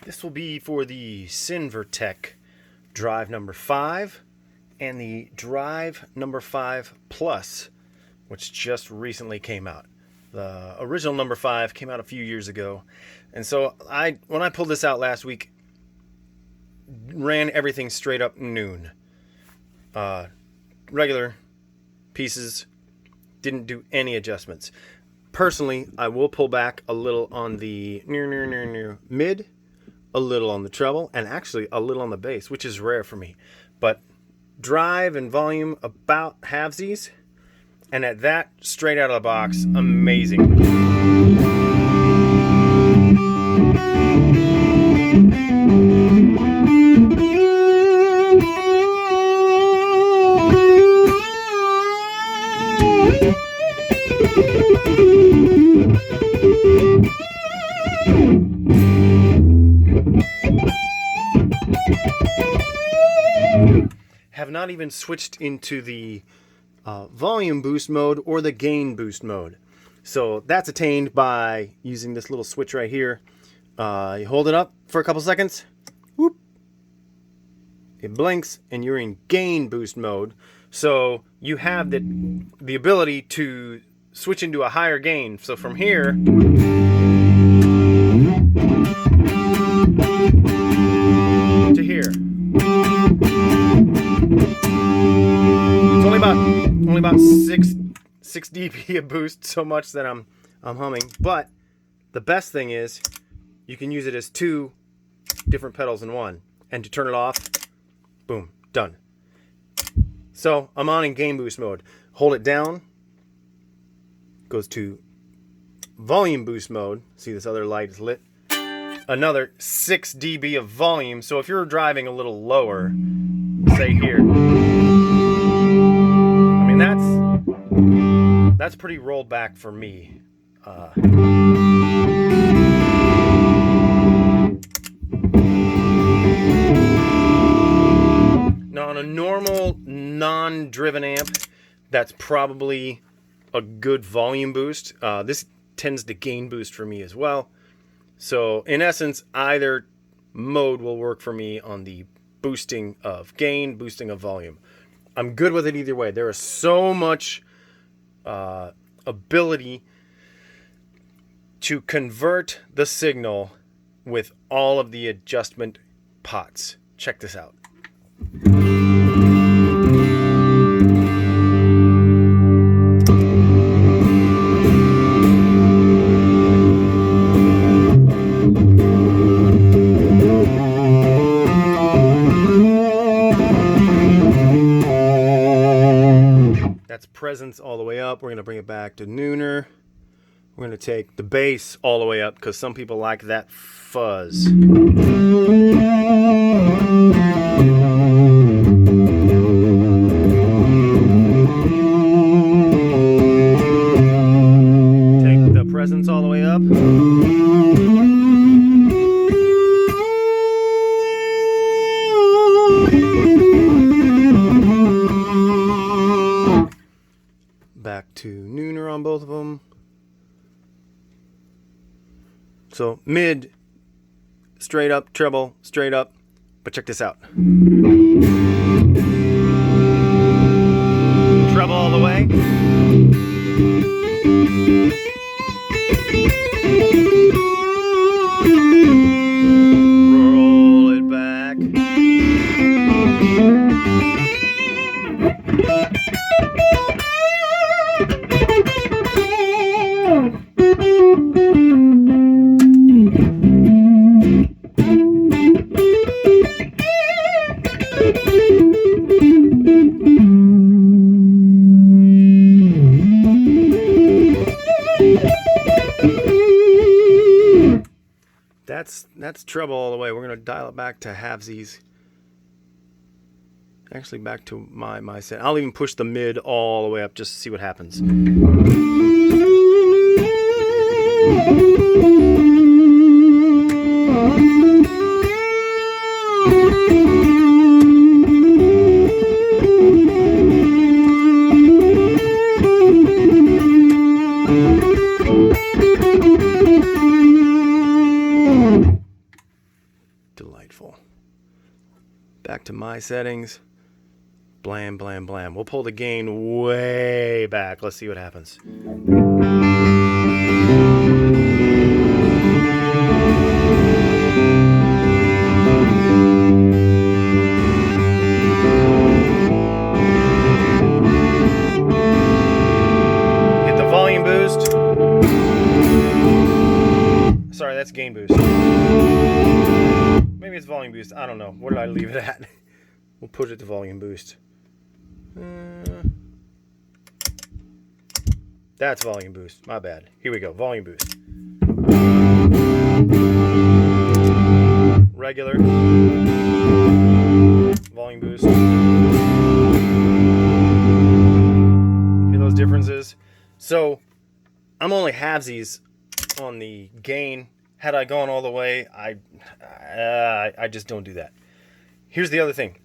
This will be for the Sinvertek drive number 5 and the drive number 5 Plus, which just recently came out. The original number 5 came out a few years ago, and so when I pulled this out last week, ran everything straight up noon. Regular pieces, didn't do any adjustments. Personally, I will pull back a little on the mid, a little on the treble, and actually a little on the bass, which is rare for me. But drive and volume about halvesies, and at that, straight out of the box, amazing. Have not even switched into the volume boost mode or the gain boost mode. So that's attained by using this little switch right here. You hold it up for a couple seconds, whoop, it blinks, and you're in gain boost mode. So you have the ability to switch into a higher gain. So from here to here. It's only about 6 dB of boost, so much that I'm humming. But the best thing is you can use it as 2 different pedals in one, and to turn it off, boom, done. So I'm on in gain boost mode. Hold it down, goes to volume boost mode. See, this other light is lit. Another 6 dB of volume. So if you're driving a little lower, say here, I mean that's pretty rolled back for me. Now on a normal non-driven amp, that's probably a good volume boost. This tends to gain boost for me as well. So in essence, either mode will work for me on the boosting of gain, boosting of volume. I'm good with it either way. There is so much ability to convert the signal with all of the adjustment pots. Check this out. That's presence all the way up. We're going to bring it back to nooner. We're going to take the bass all the way up because some people like that fuzz. Take the presence all the way up. Back to nooner on both of them. So mid, straight up, treble, straight up. But check this out. Treble all the way. Roll it back. That's treble all the way. We're going to dial it back to halvesies. Actually, back to my set. I'll even push the mid all the way up just to see what happens. delightful. Back to my settings. Blam, blam, blam. We'll pull the gain way back. Let's see what happens. Hit the volume boost. Sorry, that's gain boost. Maybe it's volume boost. I don't know. What did I leave it at? We'll put it to volume boost. That's volume boost. My bad. Here we go. Volume boost. Regular. Volume boost. Hear those differences? So, I'm only halvesies on the gain. Had I gone all the way, I just don't do that. Here's the other thing.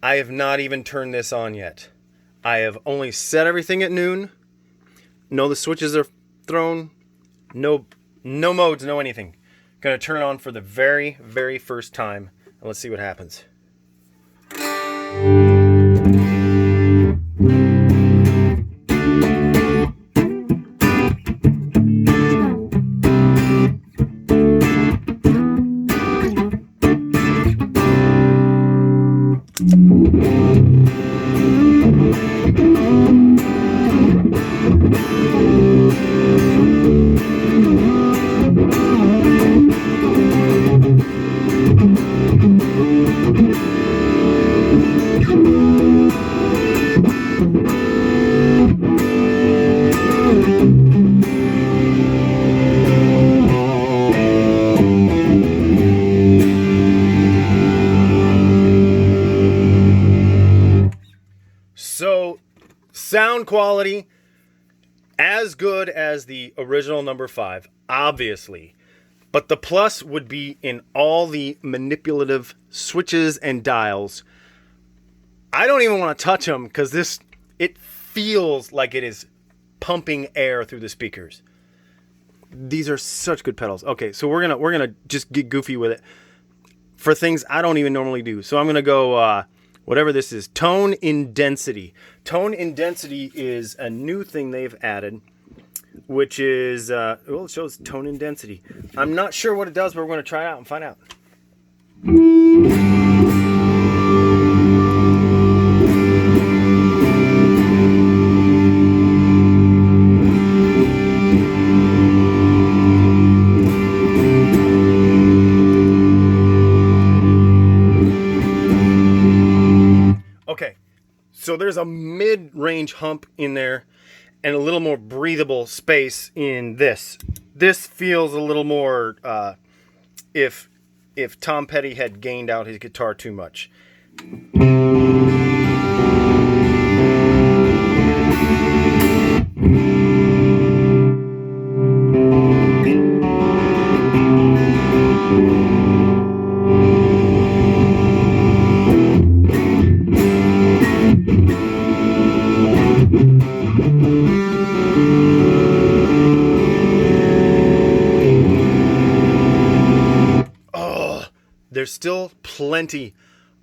I have not even turned this on yet. I have only set everything at noon. No, the switches are thrown. No modes, no anything. Gonna turn it on for the very, very first time. And let's see what happens. So, sound quality, as good as the original number 5, obviously. But the plus would be in all the manipulative switches and dials. I don't even want to touch them because it feels like it is pumping air through the speakers. These are such good pedals. Okay, so we're gonna just get goofy with it for things I don't even normally do. So I'm gonna go whatever this is, tone in density. Tone in density is a new thing they've added, which is well, it shows tone in density. I'm not sure what it does, but we're gonna try it out and find out. Okay, so there's a mid-range hump in there and a little more breathable space in this. This feels a little more if Tom Petty had gained out his guitar too much. There's still plenty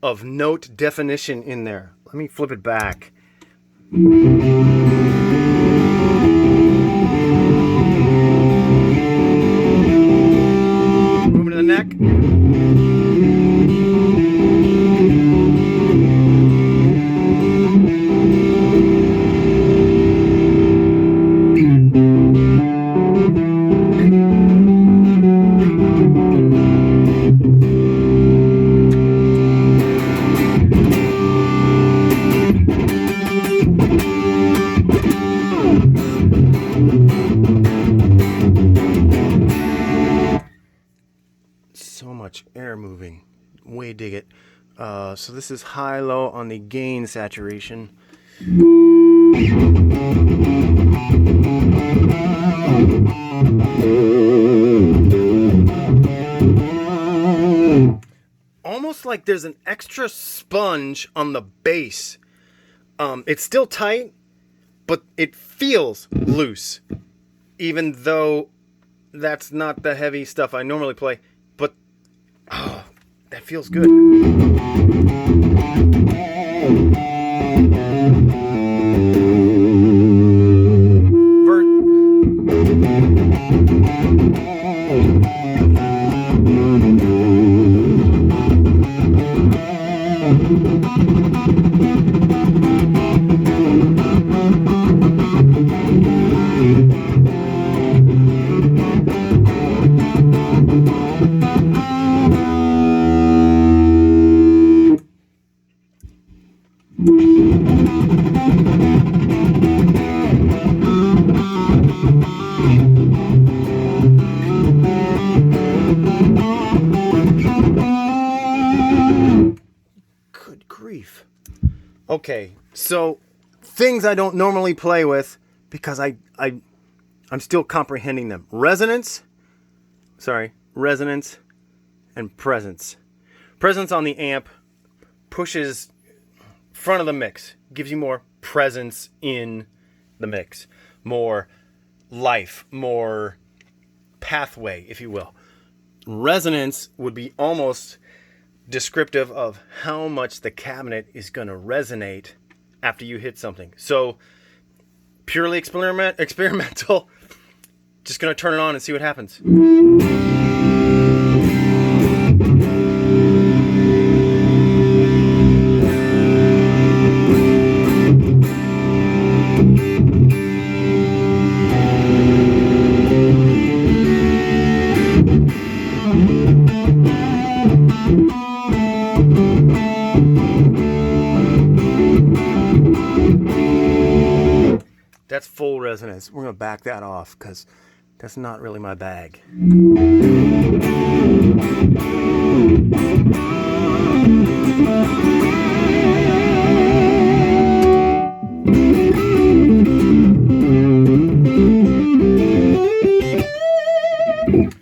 of note definition in there. Let me flip it back. Moving to the neck. So much air moving. Way dig it. So this is high-low on the gain saturation. Almost like there's an extra sponge on the bass. It's still tight, but it feels loose. Even though that's not the heavy stuff I normally play. But that feels good. Good grief. Okay, so things I don't normally play with because I'm still comprehending them. Resonance and presence. Presence on the amp pushes front of the mix, gives you more presence in the mix, more life, more pathway, if you will. Resonance would be almost descriptive of how much the cabinet is going to resonate after you hit something. So purely experimental, just going to turn it on and see what happens. That's full resonance. We're going to back that off because that's not really my bag.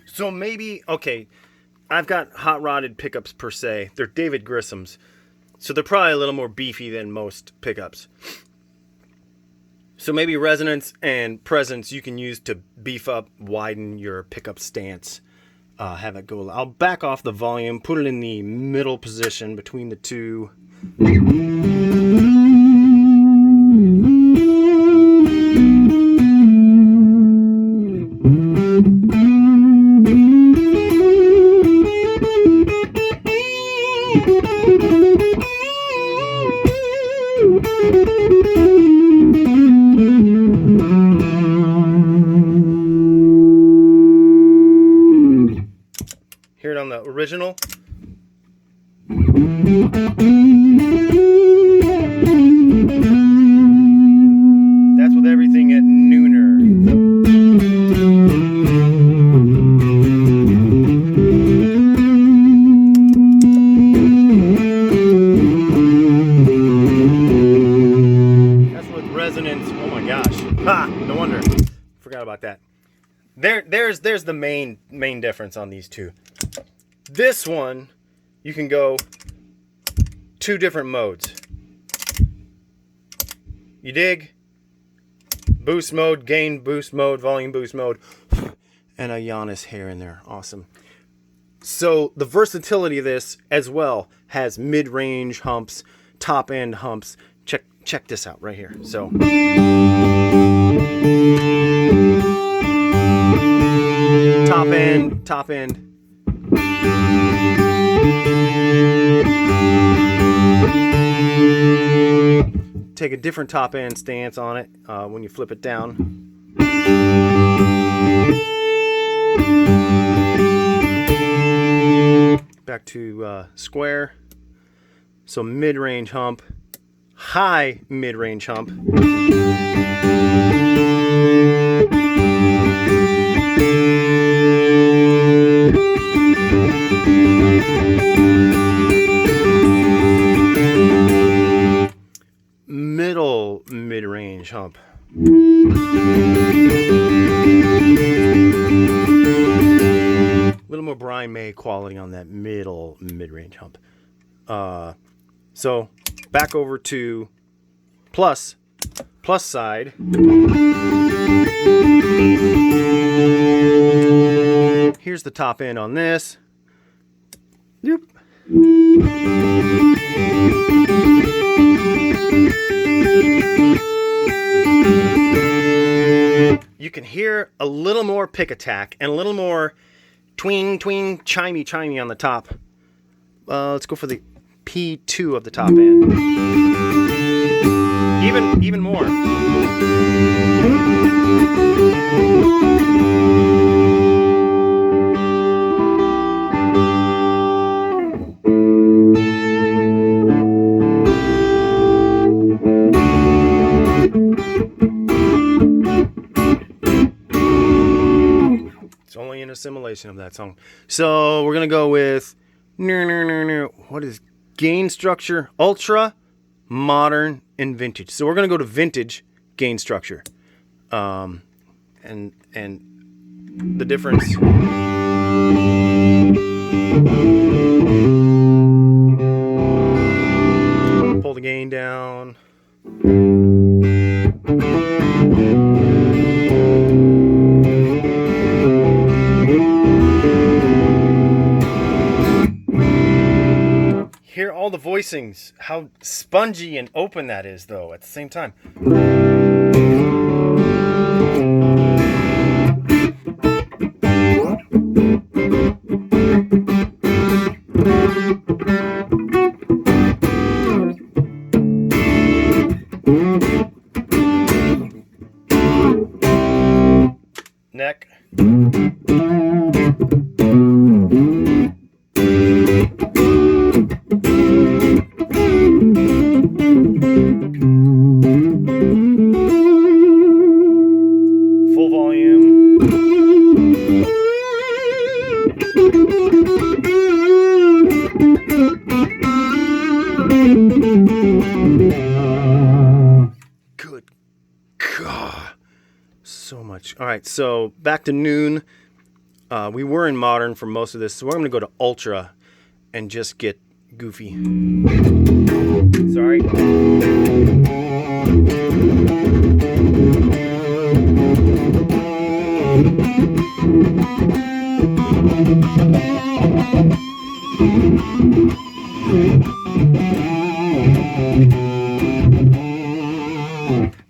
So maybe, okay, I've got hot rodded pickups per se. They're David Grissom's. So they're probably a little more beefy than most pickups. So maybe resonance and presence you can use to beef up, widen your pickup stance. Have it go. I'll back off the volume, put it in the middle position between the two. Hear it on the original. That's with everything at nooner. That's with resonance. Oh my gosh. Ha! No wonder. Forgot about that. There's the main difference on these two. This one, you can go two different modes. You dig? Boost mode, gain boost mode, volume boost mode, and a Giannis hair in there. Awesome. So the versatility of this as well has mid-range humps, top-end humps. Check this out right here. So top end. Take a different top end stance on it when you flip it down. Back to square. So mid-range hump, high mid-range hump. Middle mid-range hump. A little more Brian May quality on that middle mid-range hump. So back over to plus side. Here's the top end on this. Yep. You can hear a little more pick attack and a little more twing, twing, chimey, chimey on the top. Let's go for the P2 of the top end. Even more. It's only an assimilation of that song. So we're gonna go with what is gain structure? Ultra, modern, and vintage. So we're gonna go to vintage gain structure, and the difference. Pull the gain down. Hear all the voicings, how spongy and open that is, though, at the same time. Neck. Full volume. Good God. So much. All right, so back to noon. We were in modern for most of this, so we're going to go to ultra and just get goofy. Sorry.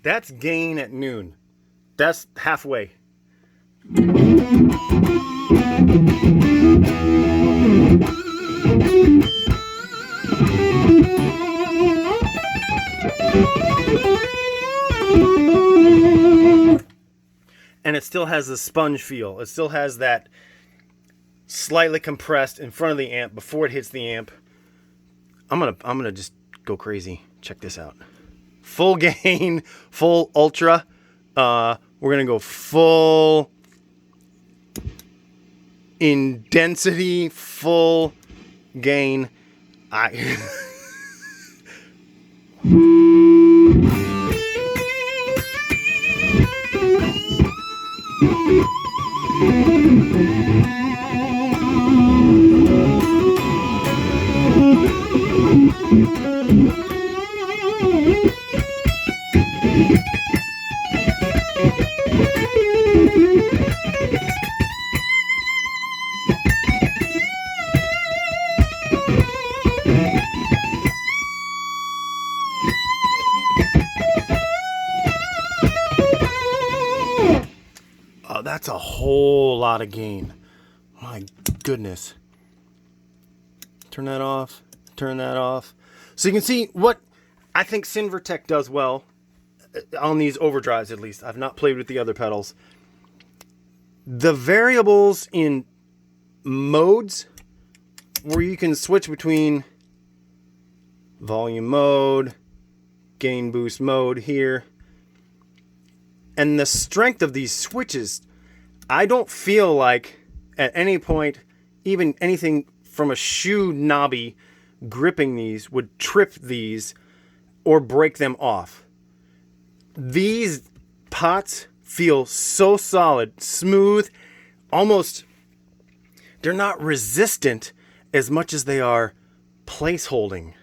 That's gain at noon. That's halfway. And it still has the sponge feel. It still has that slightly compressed in front of the amp before it hits the amp. I'm gonna just go crazy. Check this out. Full gain, full ultra. We're gonna go full in density, full gain. Oh, that's a whole lot of gain. My goodness. Turn that off. Turn that off. So you can see what I think Sinvertek does well on these overdrives, at least. I've not played with the other pedals. The variables in modes where you can switch between volume mode, gain boost mode here, and the strength of these switches, I don't feel like at any point even anything from a shoe knobby gripping these would trip these or break them off. These pots feel so solid, smooth, almost, they're not resistant as much as they are place holding.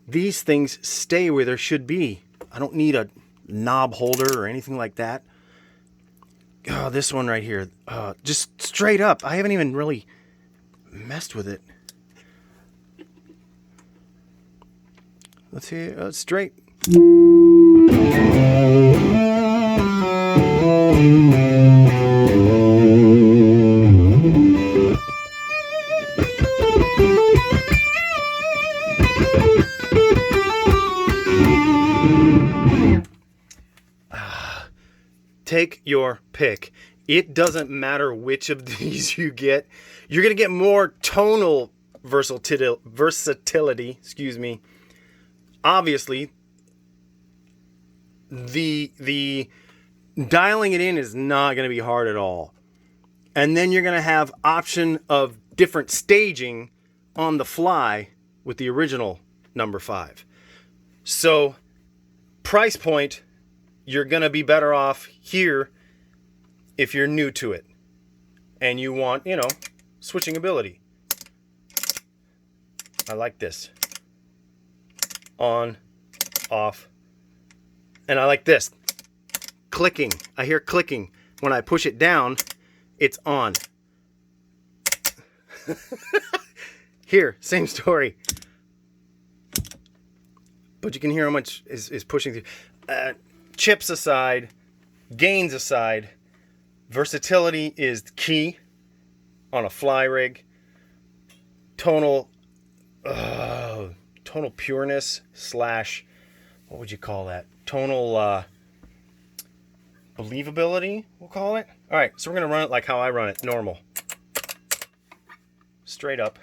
These things stay where they should be. I don't need a knob holder or anything like that. Oh, this one right here, just straight up. I haven't even really messed with it. Let's hear it straight. Take your pick. It doesn't matter which of these you get. You're going to get more tonal versatility, excuse me. Obviously, the dialing it in is not going to be hard at all. And then you're going to have option of different staging on the fly with the original number 5. So, price point, you're going to be better off here if you're new to it and you want, you know, switching ability. I like this. On, off. And I like this. Clicking. I hear clicking. When I push it down, it's on. Here, same story. But you can hear how much is pushing through. Chips aside, gains aside, versatility is key on a fly rig. Tonal pureness / what would you call that? Tonal believability, we'll call it. All right, so we're gonna run it like how I run it, normal, straight up.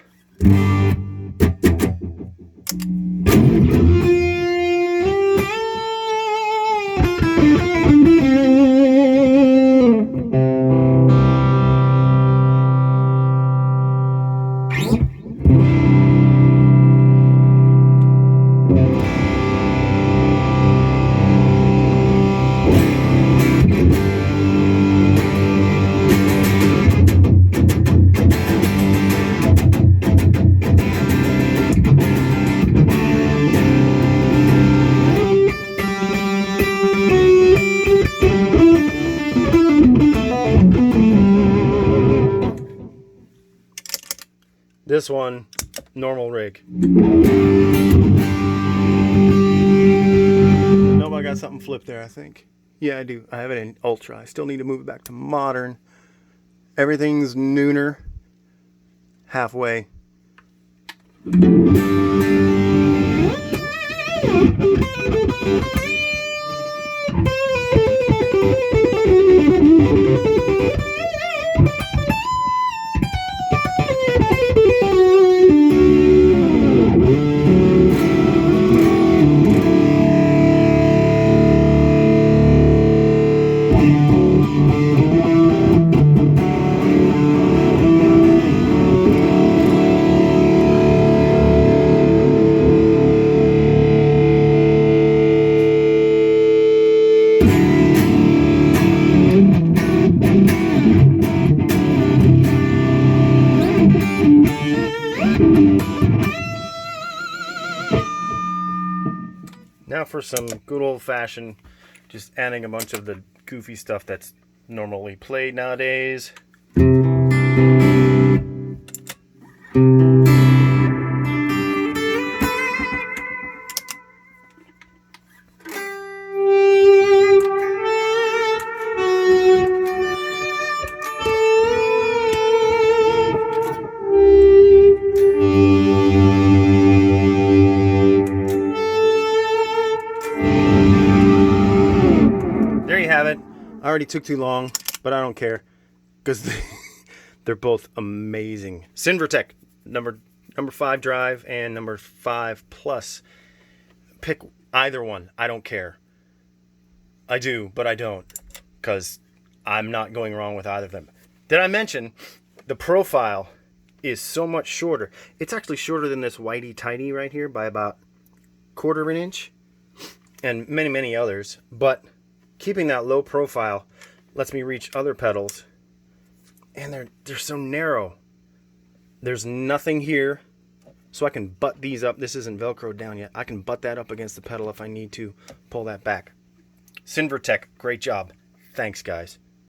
This one, normal rig. Nope, I got something flipped there, I think. Yeah, I do. I have it in ultra. I still need to move it back to modern. Everything's nooner. Halfway. Now for some good old-fashioned, just adding a bunch of the goofy stuff that's normally played nowadays. There you have it. I already took too long, but I don't care because they're both amazing. Sinvertek, number 5 drive and number 5 plus. Pick either one. I don't care. I do, but I don't because I'm not going wrong with either of them. Did I mention the profile is so much shorter? It's actually shorter than this whitey tighty right here by about 1/4 of an inch and many, many others, but keeping that low profile lets me reach other pedals, and they're so narrow. There's nothing here, so I can butt these up. This isn't Velcroed down yet. I can butt that up against the pedal if I need to pull that back. Sinvertek, great job. Thanks, guys.